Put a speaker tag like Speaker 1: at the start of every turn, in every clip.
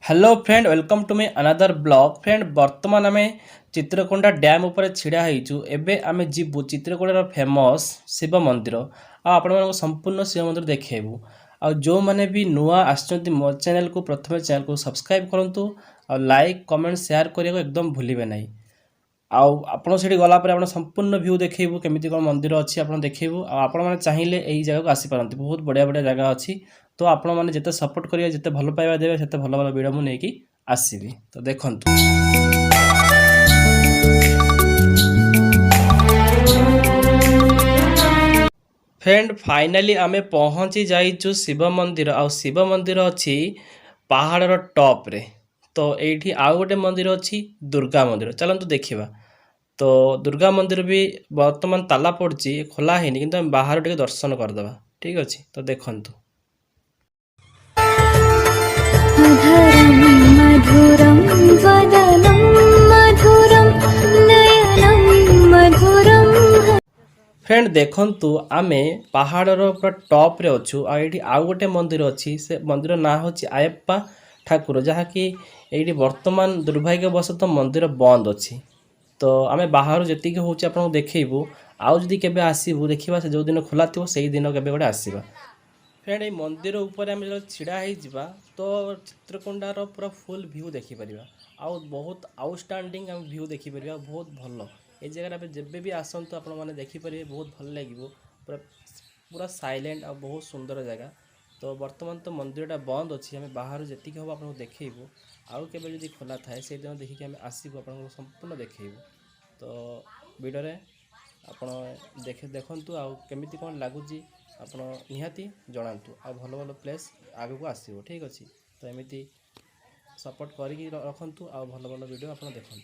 Speaker 1: Hello friend welcome to me another blog friend बर्तमान आम Chitrakonda dam उपर छिड़ा होइचु एबे आमे जीवु चित्रकोंडार फेमस शिव मंदिर आपण मानको संपूर्ण शिव मंदिर देखेबु आ जो माने भी नुआ आछंती मो चैनल को प्रथम चैनल को सब्सक्राइब करंतु आ लाइक कमेंट शेयर करिया एकदम भूलिबे नाही आउ आपण सेठी गला पर आपण संपूर्ण व्यू देखेबु केमिति कोन मंदिर अछि आपण देखेबु आ आपण माने चाहिले एही जगह को आसी परंती बहुत बढ़िया बढ़िया जगह अछि तो आपण माने जते सपोर्ट करिया जते भलो पाइबा देबे सेते भलो भलो वीडियो मु नेकी आसीबी तो देखंतु। फ्रेंड फाइनली आमे पहुंची जाइचु शिव मंदिर आ शिव मंदिर अछि पहाड़ टॉप रे तो एठी आउ गोटे मंदिर अछि दुर्गा मंदिर चलंतु देखिबा। तो दुर्गा मंदिर भी वर्तमान ताला पड़ची खोला हैनी किंतु हम बाहर टिके दर्शन करदबा ठीक अछि तो देखंतु।
Speaker 2: मधुरं वदनं मधुरं नयनं मधुरं।
Speaker 1: फ्रेंड देखंतु आमे पहाड़र पूरा टॉप रे अछु आ एठी आउ गोटे मंदिर अछि से मंदिर ना होछि आयप्पा ठाकुर जहाँकि एठी वर्तमान दुर्भाग्यवशतः मंदिर बंद अछि तो आमे बाहर जति के होछि आपन देखैबु आउ जदि केबे आसीबु देखिबा से जो दिन खोला थिबो सेही दिन केबे गोटे आसीबा। फ्रेंड ए मंदिर ऊपर आमे जो छिड़ा हे जिबा तो चित्रकोंडार पूरा फुल व्यू देखि परिबा आउ बहुत आउटस्टैंडिंग हम व्यू देखि परिबा बहुत भलो ए जगह पे जेबे भी आसंतु आपण माने देखि परिबे बहुत भल लागिवो पूरा पूरा साइलेंट आ बहुत सुंदर जगह तो वर्तमान तो मंदिरटा बंद अच्छी आम बाहर जी हम आपको देखू आउ केबे जदि खोला थाए से दिन देखिए आम आसबू आप संपूर्ण देखू तो वीडियो आप देखु आउ केमिति कौन लगुच आप निहाती जनातु आ भल भल प्लेस आगू आसो ठीक अच्छे तो एमती सपोर्ट करके रखु आ भल भल वीडियो आप देखु।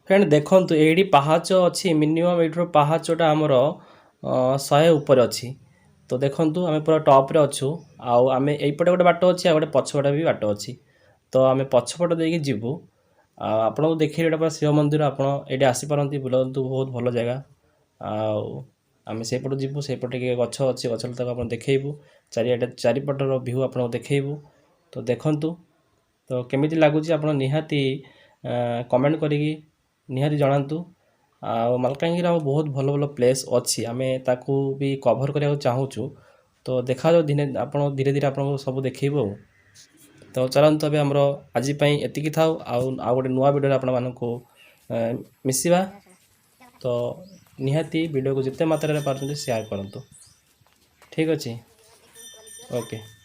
Speaker 1: फ्रेंड देखंतु एडी पहाच अच्छी मिनिमम एठर पहाचटा आमर 100 ऊपर अच्छी तो देखंतु आमे पूरा टॉप रे अच्छु आउ आमे एइपटे गोटे बाट अच्छी आ गोटे पछपटे भी बाट अच्छी तो आमे पछपट देकी जीवु आपन को देखि एटा पूरा शिव मंदिर आपन एडी आसी परंती बुलंतु बहुत भलो जगह आउ आमे सेपट जीवु सेपटे के गछ अच्छी गछ तक आपन देखैबु चारिपटर व्यू आपन देखैबु तो देखंतु तो केमिति लागुची आपन निहाती कमेंट करिकी निहाती जनातु आ मालकानगिरी बहुत भल भल प्लेस अच्छी आम ताकू भी कभर करने चाहूँ तो देखा जाओ दिन आप धीरे धीरे आप सब देखू तो चलते अभी आमर आज एतिकी था आउ गोटे नुआ वीडियो आपण मानक मिसिबा तो निहाती वीडियो को जिते मात्रा पार्टी शेयर करूँ ठीक अच्छे ओके।